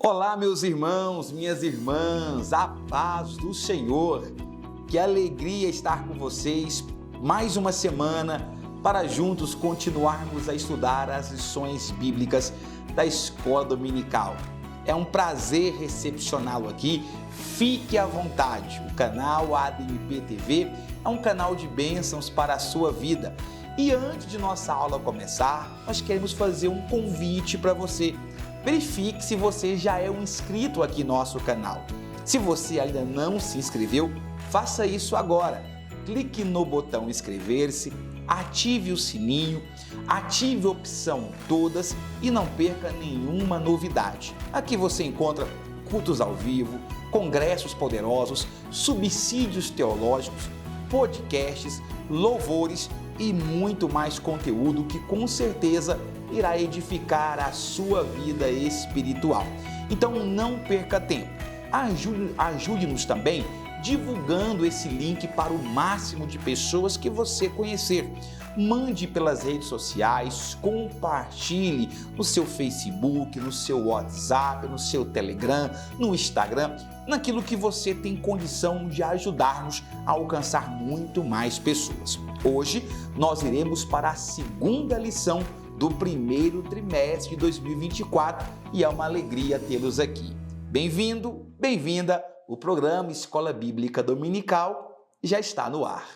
Olá, meus irmãos, minhas irmãs, a paz do Senhor. Que alegria estar com vocês mais uma semana para juntos continuarmos a estudar as lições bíblicas da Escola Dominical. É um prazer recepcioná-lo aqui. Fique à vontade. O canal ADMP TV é um canal de bênçãos para a sua vida. E antes de nossa aula começar, nós queremos fazer um convite para você. Verifique se você já é um inscrito aqui no nosso canal. Se você ainda não se inscreveu, faça isso agora. Clique no botão inscrever-se, ative o sininho, ative a opção todas e não perca nenhuma novidade. Aqui você encontra cultos ao vivo, congressos poderosos, subsídios teológicos, podcasts, louvores e muito mais conteúdo que com certeza irá edificar a sua vida espiritual. Então não perca tempo. Ajude-nos também divulgando esse link para o máximo de pessoas que você conhecer. Mande pelas redes sociais, compartilhe no seu Facebook, no seu WhatsApp, no seu Telegram, no Instagram, naquilo que você tem condição de ajudar-nos a alcançar muito mais pessoas. Hoje nós iremos para a segunda lição do primeiro trimestre de 2024 e é uma alegria tê-los aqui. Bem-vindo, bem-vinda, o programa Escola Bíblica Dominical já está no ar.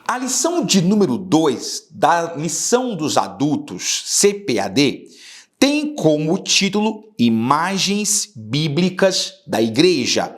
A lição de número 2 da lição dos adultos, CPAD, tem como título Imagens Bíblicas da Igreja.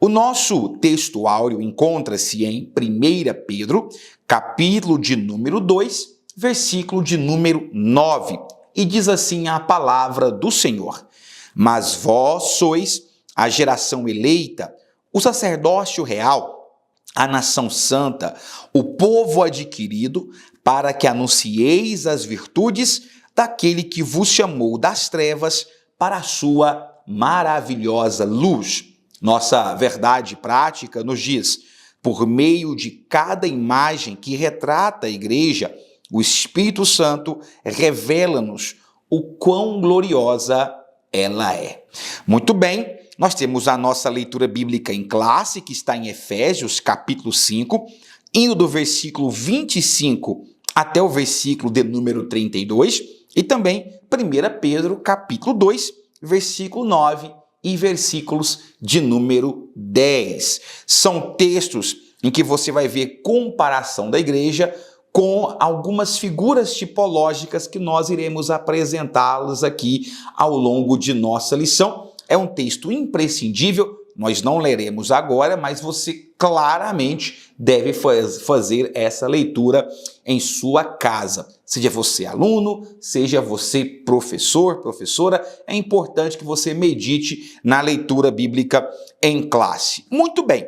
O nosso texto áureo encontra-se em 1 Pedro, capítulo de número 2, versículo de número 9, e diz assim a palavra do Senhor: Mas vós sois a geração eleita, o sacerdócio real, a nação santa, o povo adquirido, para que anuncieis as virtudes daquele que vos chamou das trevas para a sua maravilhosa luz. Nossa verdade prática nos diz: por meio de cada imagem que retrata a igreja, o Espírito Santo revela-nos o quão gloriosa ela é. Muito bem, nós temos a nossa leitura bíblica em classe, que está em Efésios, capítulo 5, indo do versículo 25 até o versículo de número 32, e também 1 Pedro, capítulo 2, versículo 9 e versículos de número 10. São textos em que você vai ver comparação da igreja com algumas figuras tipológicas que nós iremos apresentá-las aqui ao longo de nossa lição. É um texto imprescindível, nós não leremos agora, mas você claramente deve fazer essa leitura em sua casa. Seja você aluno, seja você professor, professora, é importante que você medite na leitura bíblica em classe. Muito bem.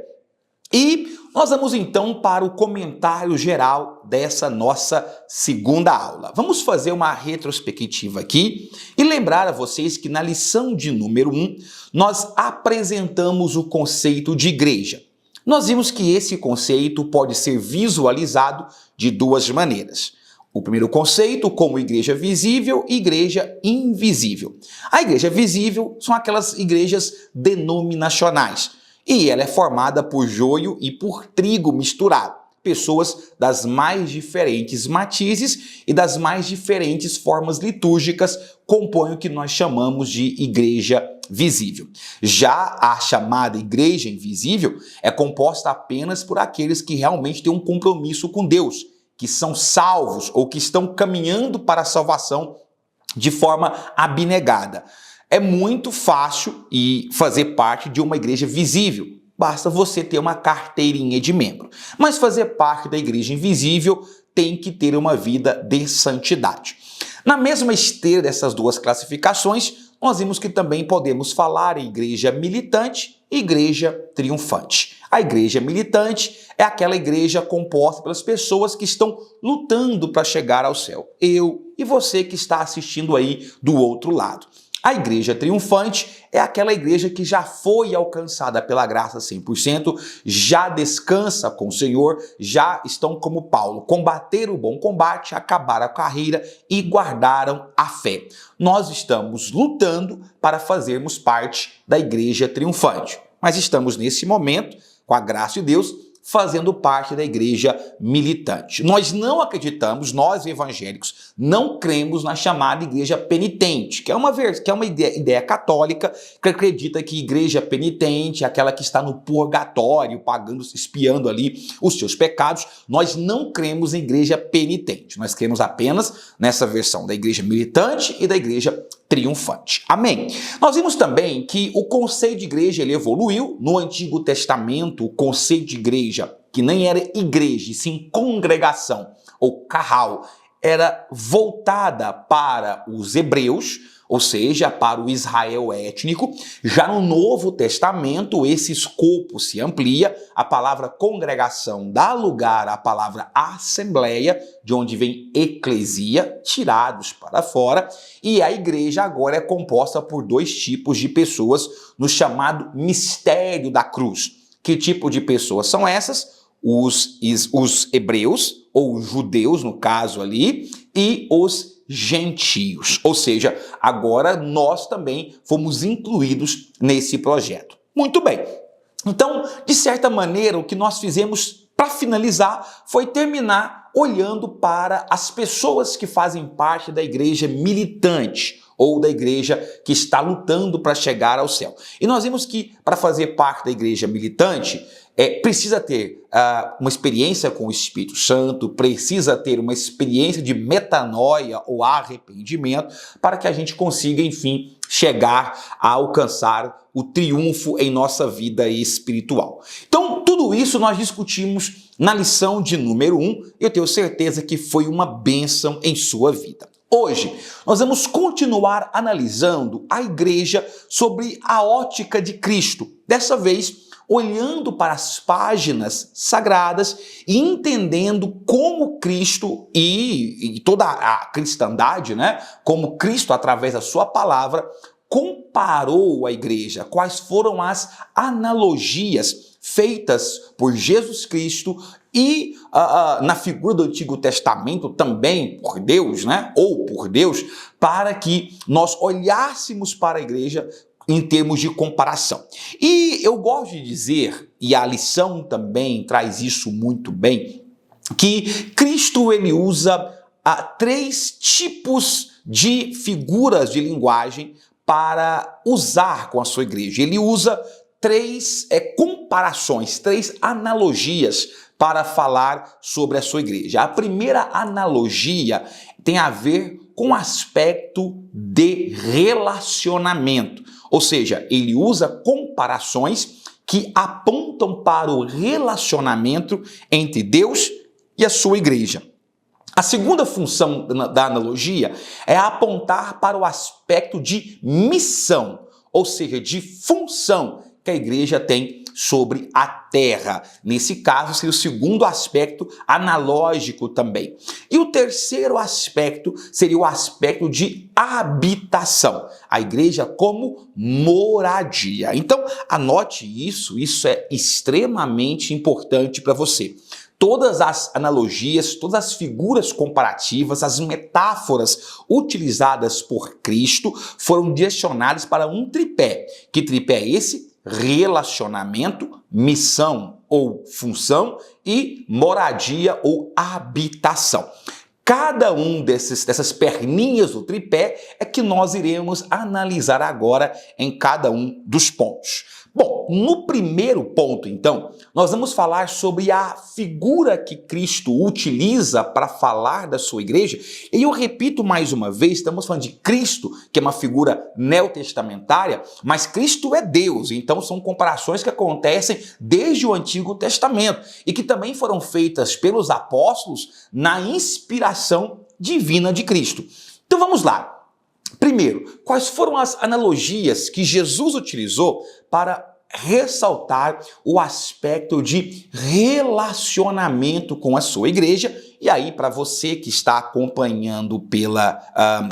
E nós vamos então para o comentário geral dessa nossa segunda aula. Vamos fazer uma retrospectiva aqui e lembrar a vocês que na lição de número 1 nós apresentamos o conceito de igreja. Nós vimos que esse conceito pode ser visualizado de duas maneiras. O primeiro conceito como igreja visível e igreja invisível. A igreja visível são aquelas igrejas denominacionais. E ela é formada por joio e por trigo misturado. Pessoas das mais diferentes matizes e das mais diferentes formas litúrgicas compõem o que nós chamamos de igreja visível. Já a chamada igreja invisível é composta apenas por aqueles que realmente têm um compromisso com Deus, que são salvos ou que estão caminhando para a salvação de forma abnegada. É muito fácil fazer parte de uma igreja visível. Basta você ter uma carteirinha de membro. Mas fazer parte da igreja invisível tem que ter uma vida de santidade. Na mesma esteira dessas duas classificações, nós vimos que também podemos falar em igreja militante e igreja triunfante. A igreja militante é aquela igreja composta pelas pessoas que estão lutando para chegar ao céu. Eu e você que está assistindo aí do outro lado. A igreja triunfante é aquela igreja que já foi alcançada pela graça 100%, já descansa com o Senhor, já estão como Paulo, combateram o bom combate, acabaram a carreira e guardaram a fé. Nós estamos lutando para fazermos parte da igreja triunfante, mas estamos nesse momento, com a graça de Deus, fazendo parte da igreja militante. Nós não acreditamos, nós evangélicos, não cremos na chamada igreja penitente, que é uma ideia católica que acredita que igreja penitente é aquela que está no purgatório, pagando, espiando ali os seus pecados. Nós não cremos em igreja penitente, nós cremos apenas nessa versão da igreja militante e da igreja triunfante. Amém? Nós vimos também que o conceito de igreja ele evoluiu. No Antigo Testamento, o conceito de igreja, que nem era igreja, e sim congregação, ou carral, era voltada para os hebreus, ou seja, para o Israel étnico. Já no Novo Testamento, esse escopo se amplia, a palavra congregação dá lugar à palavra assembleia, de onde vem eclesia, tirados para fora, e a igreja agora é composta por dois tipos de pessoas no chamado mistério da cruz. Que tipo de pessoas são essas? Os hebreus, ou judeus no caso ali, e os gentios, ou seja, agora nós também fomos incluídos nesse projeto. Muito bem, então, de certa maneira, o que nós fizemos para finalizar foi terminar olhando para as pessoas que fazem parte da igreja militante, ou da igreja que está lutando para chegar ao céu. E nós vimos que para fazer parte da igreja militante, precisa ter uma experiência com o Espírito Santo, precisa ter uma experiência de metanoia ou arrependimento para que a gente consiga, enfim, chegar a alcançar o triunfo em nossa vida espiritual. Então, tudo isso nós discutimos na lição de número 1, eu tenho certeza que foi uma bênção em sua vida. Hoje, nós vamos continuar analisando a igreja sobre a ótica de Cristo, dessa vez olhando para as páginas sagradas e entendendo como Cristo e toda a cristandade, né, como Cristo, através da sua palavra, comparou a igreja, quais foram as analogias feitas por Jesus Cristo e na figura do Antigo Testamento também por Deus, né, ou por Deus, para que nós olhássemos para a igreja em termos de comparação. E eu gosto de dizer, e a lição também traz isso muito bem, que Cristo ele usa 3 tipos de figuras de linguagem para usar com a sua igreja. Ele usa 3 comparações, 3 analogias para falar sobre a sua igreja. A primeira analogia tem a ver com o aspecto de relacionamento. Ou seja, ele usa comparações que apontam para o relacionamento entre Deus e a sua igreja. A segunda função da analogia é apontar para o aspecto de missão, ou seja, de função que a igreja tem sobre a terra. Nesse caso, seria o segundo aspecto analógico também. E o terceiro aspecto seria o aspecto de habitação. A igreja como moradia. Então, anote isso é extremamente importante para você. Todas as analogias, todas as figuras comparativas, as metáforas utilizadas por Cristo foram direcionadas para um tripé. Que tripé é esse? Relacionamento, missão ou função e moradia ou habitação. Cada um dessas perninhas do tripé é que nós iremos analisar agora em cada um dos pontos. Bom, no primeiro ponto, então, nós vamos falar sobre a figura que Cristo utiliza para falar da sua igreja. E eu repito mais uma vez, estamos falando de Cristo, que é uma figura neotestamentária, mas Cristo é Deus, então são comparações que acontecem desde o Antigo Testamento e que também foram feitas pelos apóstolos na inspiração divina de Cristo. Então vamos lá. Primeiro, quais foram as analogias que Jesus utilizou para ressaltar o aspecto de relacionamento com a sua igreja. E aí, para você que está acompanhando pela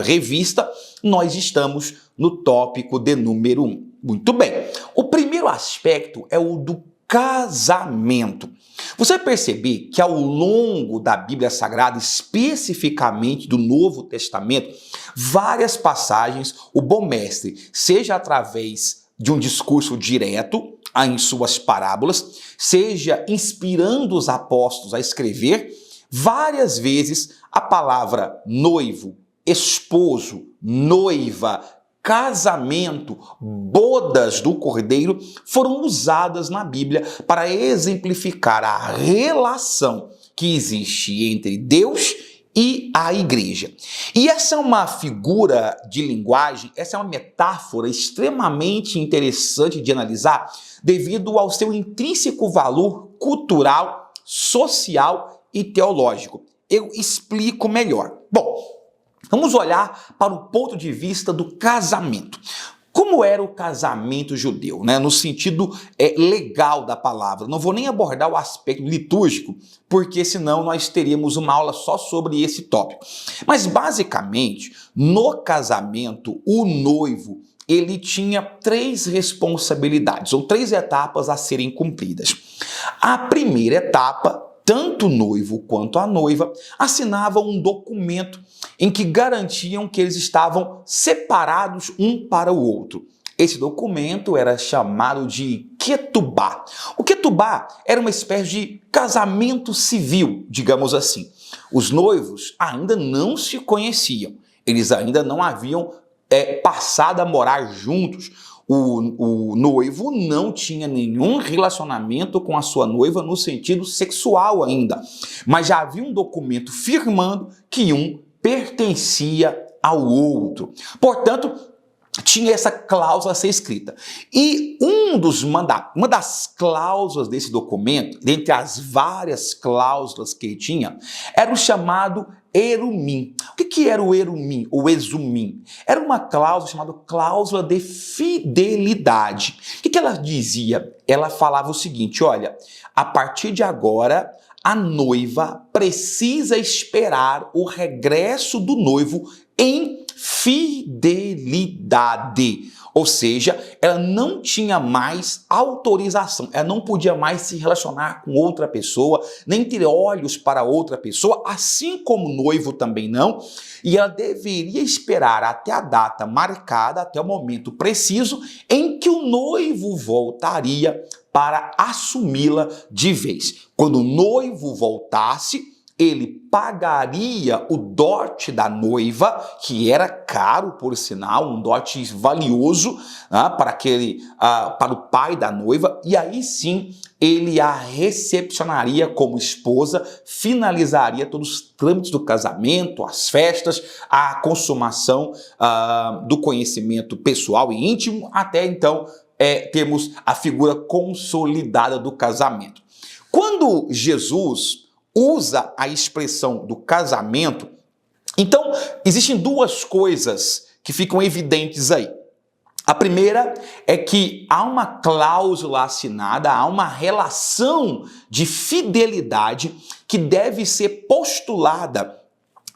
revista, nós estamos no tópico de número 1. Muito bem. O primeiro aspecto é o do casamento. Você vai perceber que ao longo da Bíblia Sagrada, especificamente do Novo Testamento, várias passagens, o bom mestre, seja através de um discurso direto em suas parábolas, seja inspirando os apóstolos a escrever, várias vezes a palavra noivo, esposo, noiva, casamento, bodas do Cordeiro foram usadas na Bíblia para exemplificar a relação que existe entre Deus e a igreja. E essa é uma figura de linguagem, essa é uma metáfora extremamente interessante de analisar devido ao seu intrínseco valor cultural, social e teológico. Eu explico melhor. Bom, vamos olhar para o ponto de vista do casamento. Como era o casamento judeu, né? No sentido legal da palavra. Não vou nem abordar o aspecto litúrgico, porque senão nós teríamos uma aula só sobre esse tópico. Mas basicamente, no casamento, o noivo, ele tinha 3 responsabilidades, ou 3 etapas a serem cumpridas. A primeira etapa, tanto o noivo quanto a noiva assinavam um documento em que garantiam que eles estavam separados um para o outro. Esse documento era chamado de ketubá. O ketubá era uma espécie de casamento civil, digamos assim. Os noivos ainda não se conheciam, eles ainda não haviam passado a morar juntos. O noivo não tinha nenhum relacionamento com a sua noiva no sentido sexual ainda, mas já havia um documento firmando que um pertencia ao outro. Portanto, tinha essa cláusula a ser escrita. E uma das cláusulas desse documento, dentre as várias cláusulas que ele tinha, era o chamado erumim. O que era o erumim, ou exumim? Era uma cláusula chamada cláusula de fidelidade. O que ela dizia? Ela falava o seguinte, olha, a partir de agora, a noiva precisa esperar o regresso do noivo em fidelidade. Ou seja, ela não tinha mais autorização, ela não podia mais se relacionar com outra pessoa, nem ter olhos para outra pessoa, assim como o noivo também não, e ela deveria esperar até a data marcada, até o momento preciso, em que o noivo voltaria para assumi-la de vez. Quando o noivo voltasse, ele pagaria o dote da noiva, que era caro, por sinal, um dote valioso para o pai da noiva, e aí sim ele a recepcionaria como esposa, finalizaria todos os trâmites do casamento, as festas, a consumação do conhecimento pessoal e íntimo, até então temos a figura consolidada do casamento. Quando Jesus usa a expressão do casamento, então existem 2 coisas que ficam evidentes aí. A primeira é que há uma cláusula assinada, há uma relação de fidelidade que deve ser postulada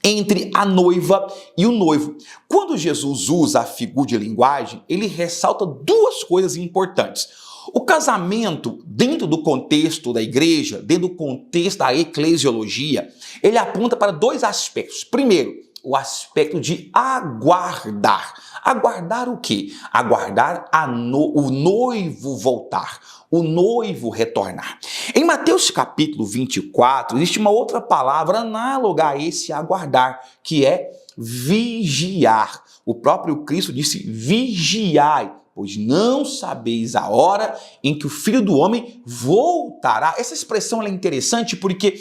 entre a noiva e o noivo. Quando Jesus usa a figura de linguagem, ele ressalta 2 coisas importantes. O casamento, dentro do contexto da igreja, dentro do contexto da eclesiologia, ele aponta para 2 aspectos. Primeiro, o aspecto de aguardar. Aguardar o quê? Aguardar o noivo voltar, o noivo retornar. Em Mateus capítulo 24, existe uma outra palavra análoga a esse aguardar, que é vigiar. O próprio Cristo disse, vigiai, pois não sabeis a hora em que o Filho do Homem voltará. Essa expressão é interessante porque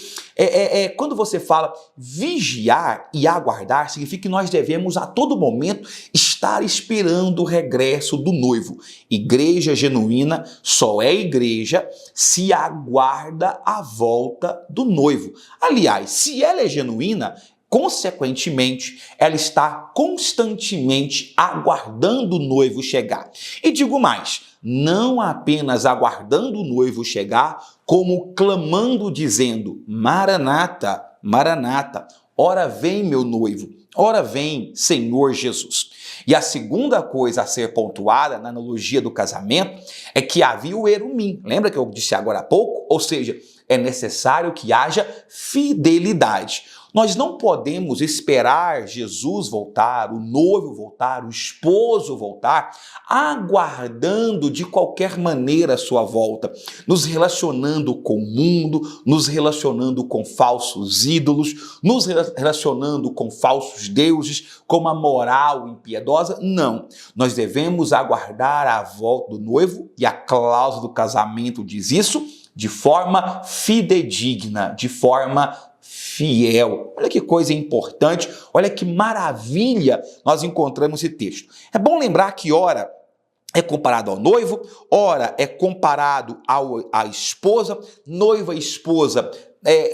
quando você fala vigiar e aguardar, significa que nós devemos a todo momento estar esperando o regresso do noivo. Igreja genuína só é igreja se aguarda a volta do noivo. Aliás, se ela é genuína, Consequentemente, ela está constantemente aguardando o noivo chegar. E digo mais, não apenas aguardando o noivo chegar, como clamando, dizendo: Maranata, Maranata, ora vem meu noivo, ora vem Senhor Jesus. E a segunda coisa a ser pontuada na analogia do casamento é que havia o erumim. Lembra que eu disse agora há pouco? Ou seja, é necessário que haja fidelidade. Nós não podemos esperar Jesus voltar, o noivo voltar, o esposo voltar, aguardando de qualquer maneira a sua volta, nos relacionando com o mundo, nos relacionando com falsos ídolos, nos relacionando com falsos deuses, com uma moral impiedosa. Não, nós devemos aguardar a volta do noivo, e a cláusula do casamento diz isso, de forma fidedigna, de forma fiel. Olha que coisa importante, olha que maravilha nós encontramos esse texto. É bom lembrar que ora é comparado ao noivo, ora é comparado à esposa, noiva e esposa.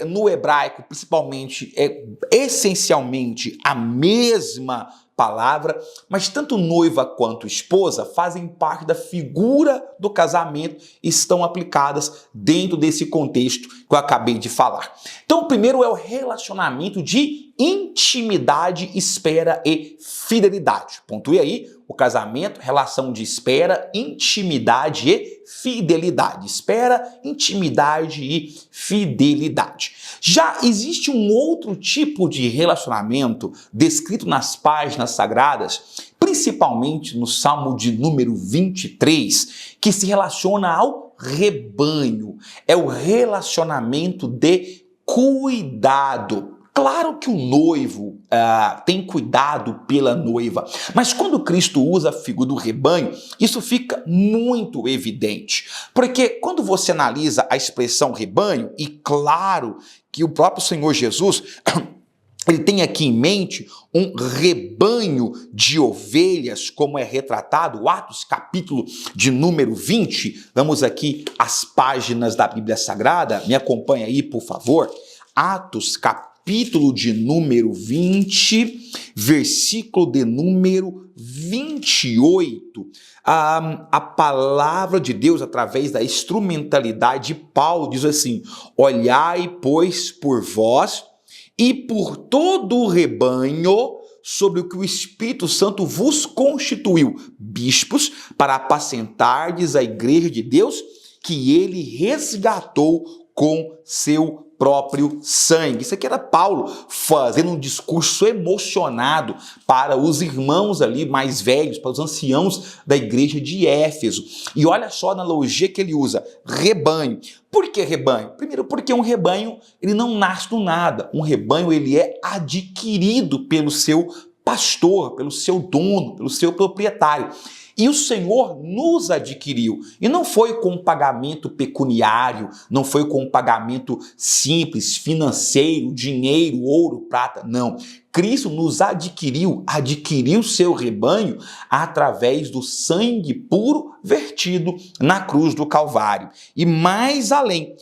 No hebraico, principalmente, é essencialmente a mesma palavra, mas tanto noiva quanto esposa fazem parte da figura do casamento e estão aplicadas dentro desse contexto que eu acabei de falar. Então, o primeiro é o relacionamento de intimidade, espera e fidelidade. Pontue aí, o casamento, relação de espera, intimidade e fidelidade. Espera, intimidade e fidelidade. Já existe um outro tipo de relacionamento descrito nas páginas sagradas, principalmente no Salmo de número 23, que se relaciona ao rebanho. É o relacionamento de cuidado. Claro que o noivo tem cuidado pela noiva, mas quando Cristo usa a figura do rebanho, isso fica muito evidente. Porque quando você analisa a expressão rebanho, e claro que o próprio Senhor Jesus ele tem aqui em mente um rebanho de ovelhas, como é retratado, Atos capítulo de número 20. Vamos aqui às páginas da Bíblia Sagrada, me acompanha aí, por favor. Atos capítulo de número 20, versículo de número 28. A palavra de Deus, através da instrumentalidade de Paulo, diz assim: olhai, pois, por vós e por todo o rebanho sobre o que o Espírito Santo vos constituiu, bispos, para apacentardes a igreja de Deus, que ele resgatou com seu próprio sangue. Isso aqui era Paulo fazendo um discurso emocionado para os irmãos ali mais velhos, para os anciãos da igreja de Éfeso. E olha só a analogia que ele usa, rebanho. Por que rebanho? Primeiro, porque um rebanho ele não nasce do nada. Um rebanho ele é adquirido pelo seu pastor, pelo seu dono, pelo seu proprietário. E o Senhor nos adquiriu. E não foi com um pagamento pecuniário, não foi com um pagamento simples, financeiro, dinheiro, ouro, prata, não. Cristo nos adquiriu, adquiriu seu rebanho através do sangue puro vertido na cruz do Calvário. E mais além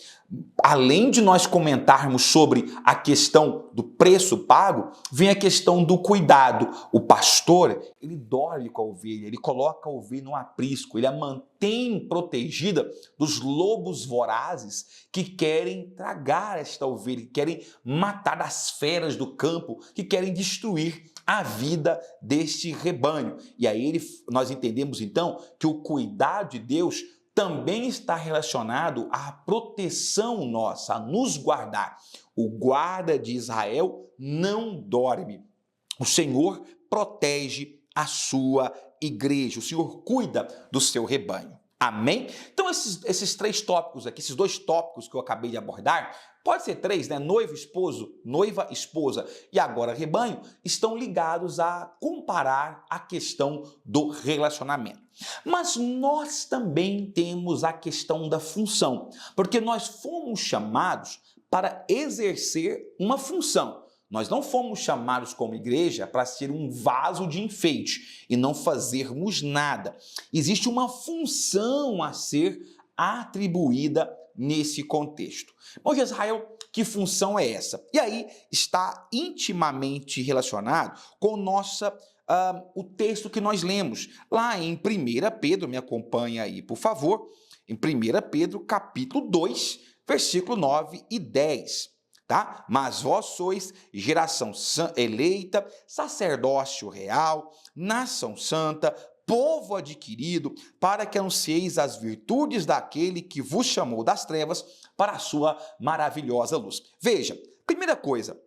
de nós comentarmos sobre a questão do preço pago, vem a questão do cuidado. O pastor, ele dorme com a ovelha, ele coloca a ovelha no aprisco, ele a mantém protegida dos lobos vorazes que querem tragar esta ovelha, que querem matar as feras do campo, que querem destruir a vida deste rebanho. E aí nós entendemos então que o cuidado de Deus também está relacionado à proteção nossa, a nos guardar. O guarda de Israel não dorme. O Senhor protege a sua igreja, o Senhor cuida do seu rebanho. Amém? Então esses três tópicos aqui, esses dois tópicos que eu acabei de abordar, pode ser três, né? Noivo, esposo, noiva, esposa e agora rebanho, estão ligados a comparar a questão do relacionamento. Mas nós também temos a questão da função, porque nós fomos chamados para exercer uma função. Nós não fomos chamados como igreja para ser um vaso de enfeite e não fazermos nada. Existe uma função a ser atribuída nesse contexto. Bom, Israel, Que função é essa? E aí está intimamente relacionado com o texto que nós lemos lá em 1 Pedro, me acompanha aí, por favor, em 1 Pedro, capítulo 2, versículo 9 e 10. Tá? Mas vós sois geração eleita, sacerdócio real, nação santa, povo adquirido, para que anuncieis as virtudes daquele que vos chamou das trevas para a sua maravilhosa luz. Veja, primeira coisa,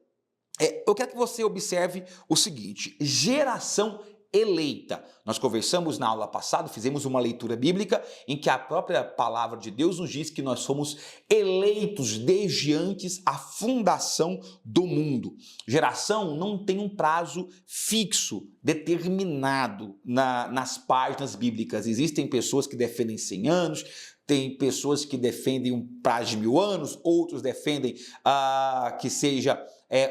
eu quero que você observe o seguinte: geração eleita. Nós conversamos na aula passada, fizemos uma leitura bíblica em que a própria palavra de Deus nos diz que nós somos eleitos desde antes a fundação do mundo. Geração não tem um prazo fixo, determinado nas páginas bíblicas. Existem pessoas que defendem 100 anos, tem pessoas que defendem um prazo de 1000 anos, outros defendem que seja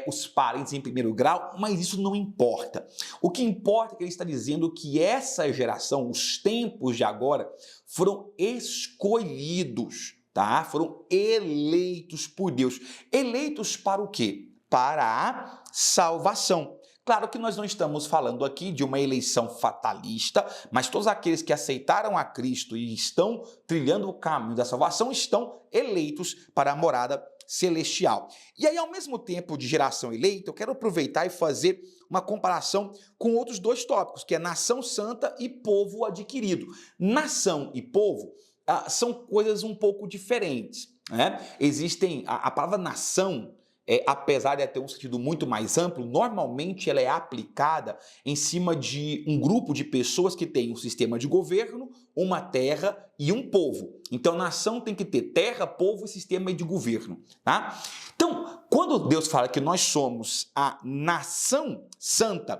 os parentes em primeiro grau, mas isso não importa. O que importa é que ele está dizendo que essa geração, os tempos de agora, foram escolhidos, tá? Foram eleitos por Deus. Eleitos para o quê? Para a salvação. Claro que nós não estamos falando aqui de uma eleição fatalista, mas todos aqueles que aceitaram a Cristo e estão trilhando o caminho da salvação estão eleitos para a morada celestial. E aí, ao mesmo tempo de geração eleita, eu quero aproveitar e fazer uma comparação com outros dois tópicos, que é nação santa e povo adquirido. Nação e povo são coisas um pouco diferentes, né? Existem, a palavra nação, apesar de ter um sentido muito mais amplo, normalmente ela é aplicada em cima de um grupo de pessoas que tem um sistema de governo, uma terra e um povo. Então, nação tem que ter terra, povo e sistema de governo, tá? Então, quando Deus fala que nós somos a nação santa,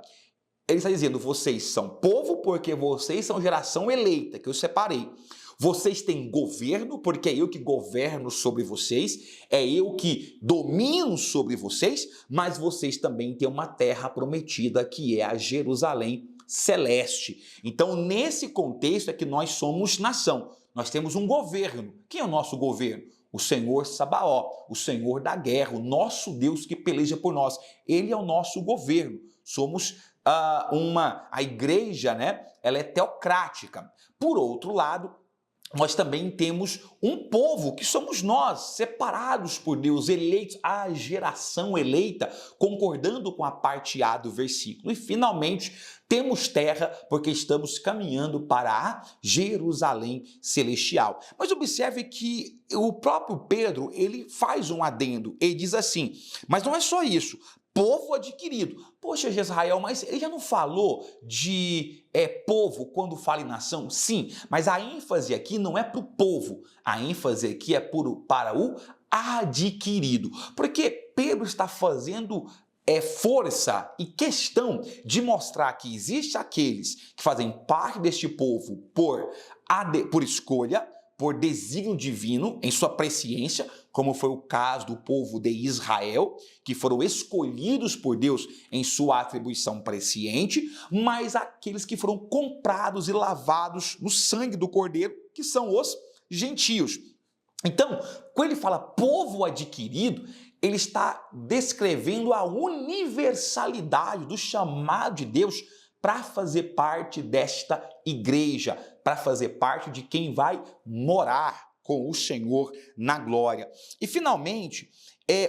ele está dizendo: vocês são povo porque vocês são geração eleita, que eu separei. Vocês têm governo, porque é eu que governo sobre vocês, é eu que domino sobre vocês, mas vocês também têm uma terra prometida, que é a Jerusalém celeste. Então, nesse contexto é que nós somos nação. Nós temos um governo. Quem é o nosso governo? O Senhor Sabaó, o Senhor da guerra, o nosso Deus que peleja por nós. Ele é o nosso governo. Somos a igreja, né? Ela é teocrática. Por outro lado, nós também temos um povo, que somos nós, separados por Deus, eleitos, a geração eleita, concordando com a parte A do versículo. E, finalmente, temos terra, porque estamos caminhando para a Jerusalém celestial. Mas observe que o próprio Pedro, ele faz um adendo, ele diz assim: mas não é só isso, povo adquirido. Poxa, Israel, mas ele já não falou de povo quando fala em nação? Sim, mas a ênfase aqui não é para o povo, a ênfase aqui é para o adquirido. Porque Pedro está fazendo força e questão de mostrar que existe aqueles que fazem parte deste povo por escolha, por desígnio divino, em sua presciência, como foi o caso do povo de Israel, que foram escolhidos por Deus em sua atribuição presciente, mas aqueles que foram comprados e lavados no sangue do Cordeiro, que são os gentios. Então, quando ele fala povo adquirido, ele está descrevendo a universalidade do chamado de Deus para fazer parte desta igreja, para fazer parte de quem vai morar com o Senhor na glória. E, finalmente,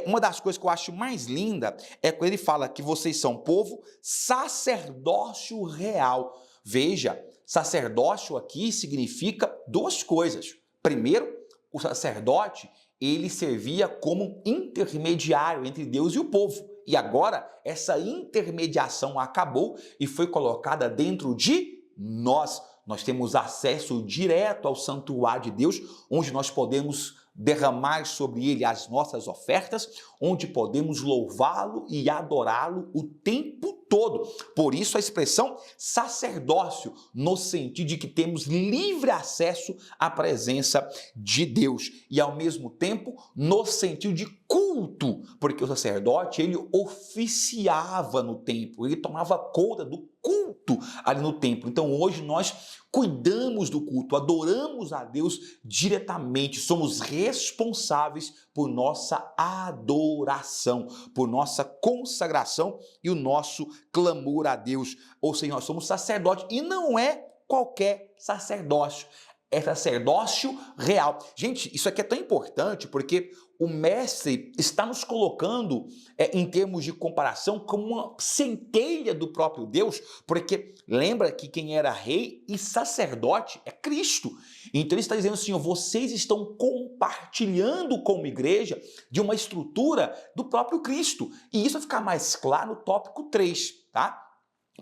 uma das coisas que eu acho mais linda é quando ele fala que vocês são povo, sacerdócio real. Veja, sacerdócio aqui significa duas coisas. Primeiro, o sacerdote, ele servia como intermediário entre Deus e o povo. E agora, essa intermediação acabou e foi colocada dentro de nós. Nós temos acesso direto ao santuário de Deus, onde nós podemos derramar sobre ele as nossas ofertas, onde podemos louvá-lo e adorá-lo o tempo todo. Por isso a expressão sacerdócio, no sentido de que temos livre acesso à presença de Deus. E ao mesmo tempo, no sentido de culto, porque o sacerdote, ele oficiava no templo, ele tomava conta do culto ali no templo. Então hoje nós cuidamos do culto, adoramos a Deus diretamente, somos responsáveis por nossa adoração, por nossa consagração e o nosso clamor a Deus. Ou seja, nós somos sacerdotes e não é qualquer sacerdócio. É sacerdócio real. Gente, isso aqui é tão importante porque o mestre está nos colocando em termos de comparação como uma centelha do próprio Deus, porque lembra que quem era rei e sacerdote é Cristo. Então ele está dizendo assim, ó, vocês estão compartilhando como igreja de uma estrutura do próprio Cristo. E isso vai ficar mais claro no tópico 3, tá?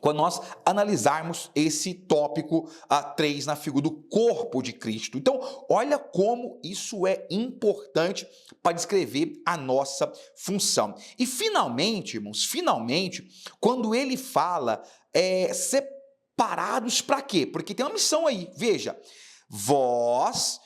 Quando nós analisarmos esse tópico 3 na figura do corpo de Cristo. Então, olha como isso é importante para descrever a nossa função. E finalmente, irmãos, quando ele fala separados para quê? Porque tem uma missão aí, veja, vós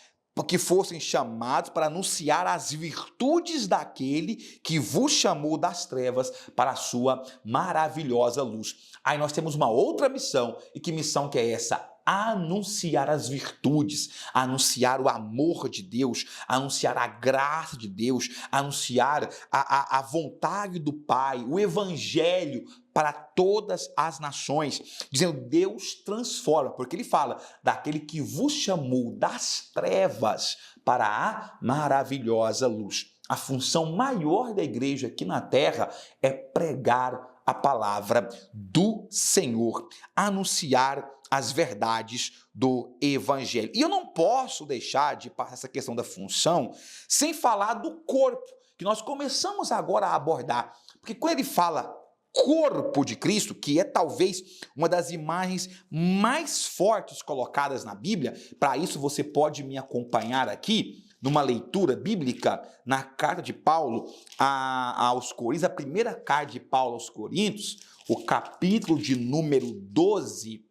que fossem chamados para anunciar as virtudes daquele que vos chamou das trevas para a sua maravilhosa luz. Aí nós temos uma outra missão, e que missão que é essa? Anunciar as virtudes, anunciar o amor de Deus, anunciar a graça de Deus, anunciar a vontade do Pai, o Evangelho para todas as nações, dizendo Deus transforma, porque ele fala daquele que vos chamou das trevas para a maravilhosa luz. A função maior da igreja aqui na terra é pregar a palavra do Senhor, anunciar as verdades do Evangelho. E eu não posso deixar de passar essa questão da função sem falar do corpo, que nós começamos agora a abordar. Porque quando ele fala corpo de Cristo, que é talvez uma das imagens mais fortes colocadas na Bíblia, para isso você pode me acompanhar aqui, numa leitura bíblica na carta de Paulo aos Coríntios, a primeira carta de Paulo aos Coríntios, o capítulo de número 12,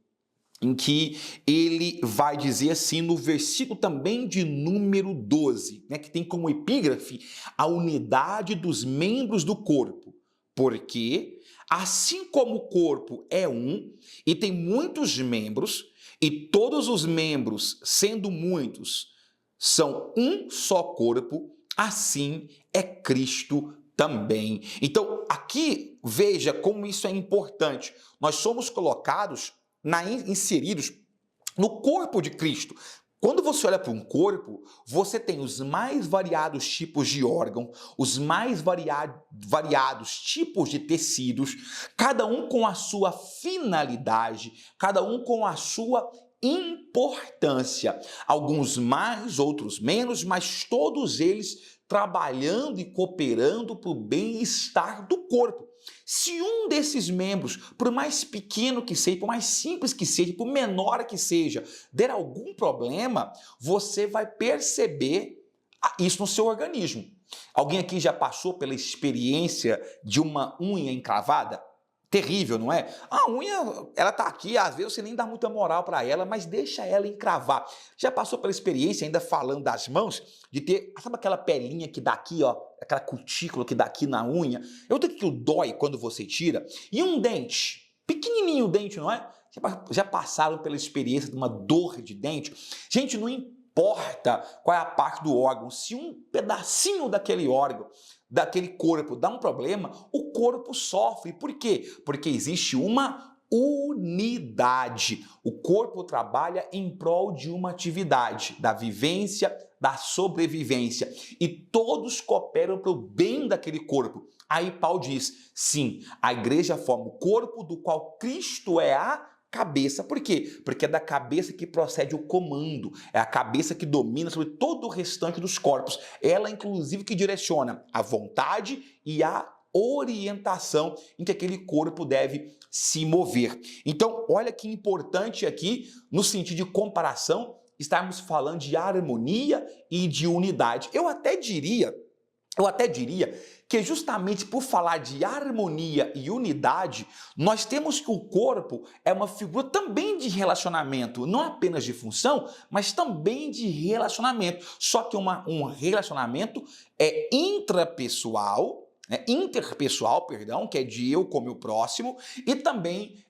em que ele vai dizer assim, no versículo também de número 12, né, que tem como epígrafe a unidade dos membros do corpo. Porque, assim como o corpo é um e tem muitos membros, e todos os membros, sendo muitos, são um só corpo, assim é Cristo também. Então, aqui, veja como isso é importante. Nós somos colocados, inseridos no corpo de Cristo. Quando você olha para um corpo, você tem os mais variados tipos de órgão, os mais variados tipos de tecidos, cada um com a sua finalidade, cada um com a sua importância. Alguns mais, outros menos, mas todos eles trabalhando e cooperando para o bem-estar do corpo. Se um desses membros, por mais pequeno que seja, por mais simples que seja, por menor que seja, der algum problema, você vai perceber isso no seu organismo. Alguém aqui já passou pela experiência de uma unha encravada? Terrível, não é? A unha, ela tá aqui, às vezes você nem dá muita moral para ela, mas deixa ela encravar. Já passou pela experiência, ainda falando das mãos, de ter, sabe aquela pelinha que dá aqui, ó, aquela cutícula que dá aqui na unha? Eu tenho que dói quando você tira. E um dente, pequenininho o dente, não é? Já passaram pela experiência de uma dor de dente? Gente, não importa qual é a parte do órgão, se um pedacinho daquele órgão, daquele corpo dá um problema, o corpo sofre. Por quê? Porque existe uma unidade. O corpo trabalha em prol de uma atividade, da vivência, da sobrevivência. E todos cooperam para o bem daquele corpo. Aí Paulo diz, sim, a igreja forma o corpo do qual Cristo é a cabeça. Por quê? Porque é da cabeça que procede o comando. É a cabeça que domina sobre todo o restante dos corpos. Ela, inclusive, que direciona a vontade e a orientação em que aquele corpo deve se mover. Então, olha que importante aqui, no sentido de comparação, estarmos falando de harmonia e de unidade. Eu até diria que justamente por falar de harmonia e unidade, nós temos que o corpo é uma figura também de relacionamento, não apenas de função, mas também de relacionamento. Só que um relacionamento é interpessoal, perdão, que é de eu com o meu próximo, e também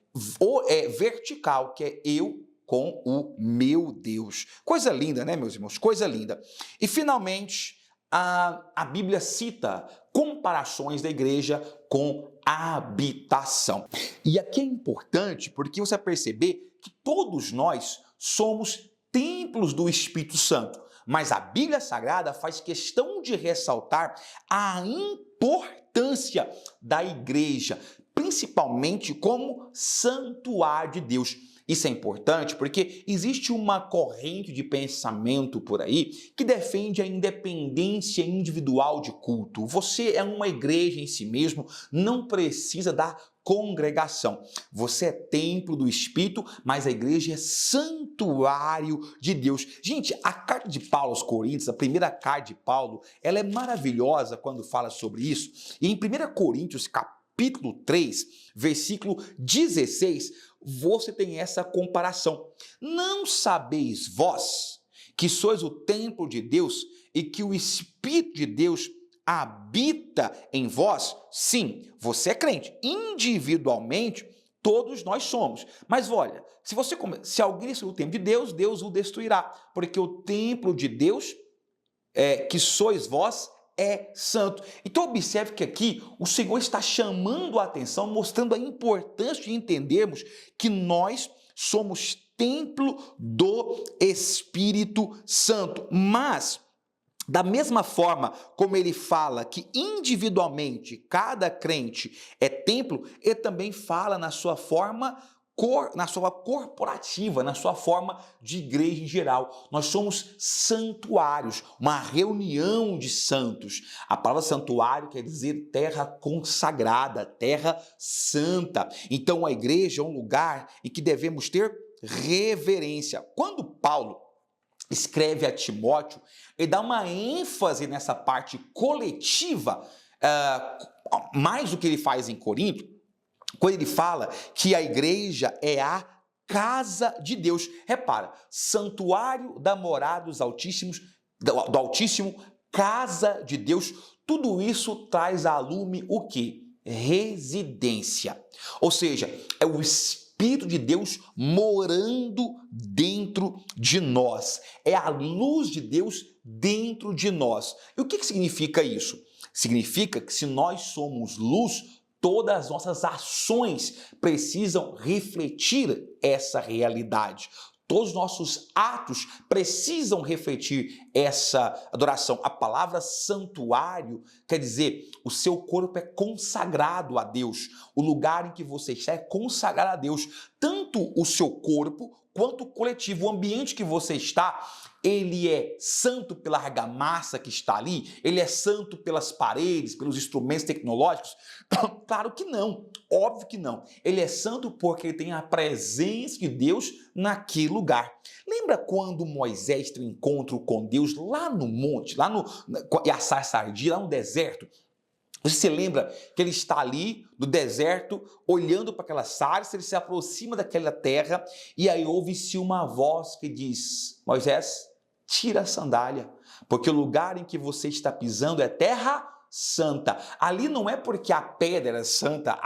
vertical, que é eu com o meu Deus. Coisa linda, né, meus irmãos? Coisa linda. E, finalmente, a Bíblia cita comparações da igreja com habitação. E aqui é importante porque você vai perceber que todos nós somos templos do Espírito Santo, mas a Bíblia Sagrada faz questão de ressaltar a importância da igreja, principalmente como santuário de Deus. Isso é importante porque existe uma corrente de pensamento por aí que defende a independência individual de culto. Você é uma igreja em si mesmo, não precisa da congregação. Você é templo do Espírito, mas a igreja é santuário de Deus. Gente, a carta de Paulo aos Coríntios, a primeira carta de Paulo, ela é maravilhosa quando fala sobre isso. E em 1 Coríntios, capítulo 3, versículo 16, você tem essa comparação. Não sabeis vós que sois o templo de Deus e que o Espírito de Deus habita em vós? Sim, você é crente. Individualmente, todos nós somos. Mas olha, se alguém destruir o templo de Deus, Deus o destruirá. Porque o templo de Deus, que sois vós, é santo. Então observe que aqui o Senhor está chamando a atenção, mostrando a importância de entendermos que nós somos templo do Espírito Santo. Mas, da mesma forma como ele fala que individualmente cada crente é templo, ele também fala na sua forma corporativa, na sua forma de igreja em geral. Nós somos santuários, uma reunião de santos. A palavra santuário quer dizer terra consagrada, terra santa. Então a igreja é um lugar em que devemos ter reverência. Quando Paulo escreve a Timóteo, ele dá uma ênfase nessa parte coletiva, mais do que ele faz em Corinto, quando ele fala que a igreja é a casa de Deus. Repara, santuário da morada dos Altíssimos, do Altíssimo, casa de Deus, tudo isso traz a lume o quê? Residência. Ou seja, é o Espírito de Deus morando dentro de nós. É a luz de Deus dentro de nós. E o que significa isso? Significa que se nós somos luz, todas as nossas ações precisam refletir essa realidade. Todos os nossos atos precisam refletir essa adoração. A palavra santuário quer dizer o seu corpo é consagrado a Deus. O lugar em que você está é consagrado a Deus. Tanto o seu corpo quanto o coletivo, o ambiente que você está, ele é santo pela argamassa que está ali? Ele é santo pelas paredes, pelos instrumentos tecnológicos? Claro que não, óbvio que não. Ele é santo porque ele tem a presença de Deus naquele lugar. Lembra quando Moisés tem um encontro com Deus lá no monte, e a sarça ardia, lá no deserto? Você se lembra que ele está ali no deserto, olhando para aquela sarça, ele se aproxima daquela terra e aí ouve-se uma voz que diz: Moisés, tira a sandália, porque o lugar em que você está pisando é terra santa. Ali não é porque a pedra era santa,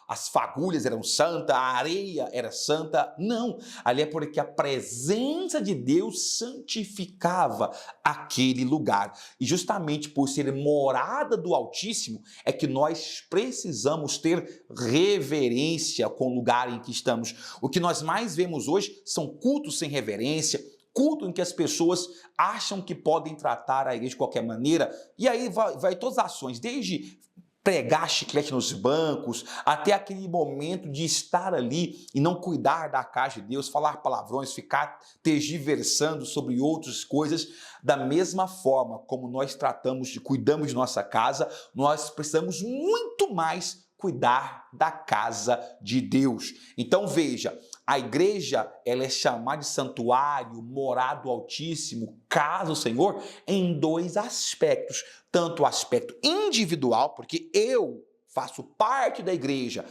as fagulhas eram santas, a areia era santa, não. Ali é porque a presença de Deus santificava aquele lugar. E justamente por ser morada do Altíssimo é que nós precisamos ter reverência com o lugar em que estamos. O que nós mais vemos hoje são cultos sem reverência, culto em que as pessoas acham que podem tratar a igreja de qualquer maneira, e aí vai todas as ações, desde pregar chiclete nos bancos, até aquele momento de estar ali e não cuidar da casa de Deus, falar palavrões, ficar tergiversando sobre outras coisas. Da mesma forma como nós cuidamos de nossa casa, nós precisamos muito mais cuidar da casa de Deus. Então veja, a igreja, ela é chamada de santuário, morada do Altíssimo, casa do Senhor, em dois aspectos. Tanto o aspecto individual, porque eu faço parte da igreja,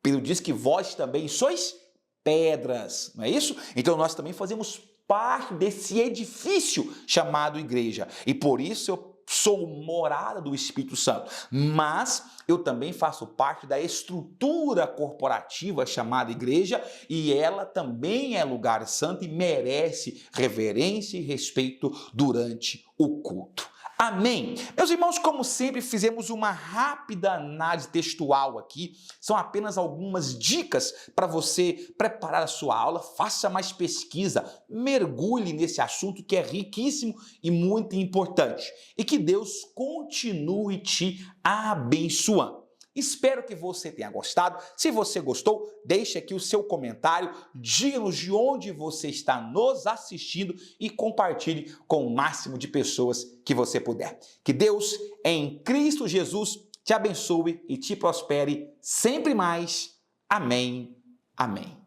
Pedro diz que vós também sois pedras, não é isso? Então nós também fazemos parte desse edifício chamado igreja. E por isso eu sou morada do Espírito Santo, mas eu também faço parte da estrutura corporativa chamada igreja e ela também é lugar santo e merece reverência e respeito durante o culto. Amém? Meus irmãos, como sempre, fizemos uma rápida análise textual aqui. São apenas algumas dicas para você preparar a sua aula. Faça mais pesquisa, mergulhe nesse assunto que é riquíssimo e muito importante. E que Deus continue te abençoando. Espero que você tenha gostado. Se você gostou, deixe aqui o seu comentário, diga-nos de onde você está nos assistindo e compartilhe com o máximo de pessoas que você puder. Que Deus, em Cristo Jesus, te abençoe e te prospere sempre mais. Amém. Amém.